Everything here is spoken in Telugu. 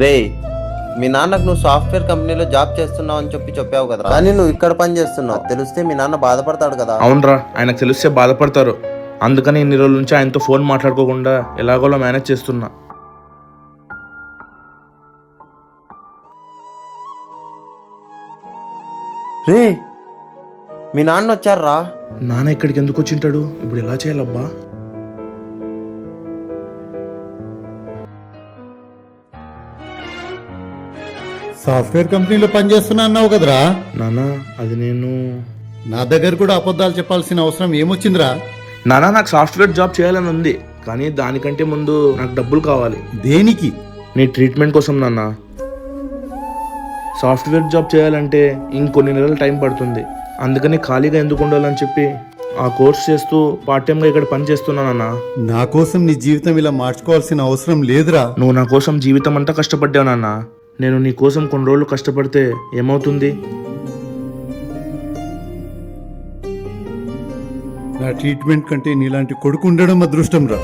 రే, మీ నాన్నకు నువ్వు సాఫ్ట్వేర్ కంపెనీలో జాబ్ చేస్తున్నావు అని చెప్పావు కదా, కానీ నువ్వు ఇక్కడ పని చేస్తున్నావు తెలిస్తే మీ నాన్న బాధపడతాడు కదా. అవునరా, ఆయనకు తెలిస్తే బాధపడతారు. అందుకని ఇన్ని రోజుల నుంచి ఆయనతో ఫోన్ మాట్లాడుకోకుండా ఎలాగోలా మేనేజ్ చేస్తున్నా. రే, మీ నాన్న వచ్చారా? నాన్న ఇక్కడికి ఎందుకు వచ్చింటాడు? ఇప్పుడు ఎలా చేయాలబ్బా? సాఫ్ట్వేర్ కంపెనీలో పనిచేస్తున్నా అన్నావు కదరా. నాన్న, అది నేను నా దగ్గర కూడా అబద్ధాలు చెప్పాల్సిన అవసరం ఏమొచ్చిందిరా? నాన్న, నాకు సాఫ్ట్వేర్ జాబ్ చేయాలని ఉంది, కానీ దానికంటే ముందు నాకు డబ్బులు కావాలి. దేనికి? నీ ట్రీట్మెంట్ కోసం నాన్న. సాఫ్ట్వేర్ జాబ్ చేయాలంటే ఇంకొన్ని నెలలు టైం పడుతుంది. అందుకని ఖాళీగా ఎందుకు ఉండాలని చెప్పి ఆ కోర్స్ చేస్తూ పార్ట్ టైంగా ఇక్కడ పని చేస్తున్నానన్నా. నా కోసం నీ జీవితం ఇలా మార్చుకోవాల్సిన అవసరం లేదురా. నువ్వు నా కోసం జీవితం అంతా కష్టపడ్డావు నాన్న. నేను నీ కోసం కొన్ని రోజులు కష్టపడితే ఏమవుతుంది? నా ట్రీట్మెంట్ కంటే నీలాంటి కొడుకు ఉండడం అదృష్టం రా.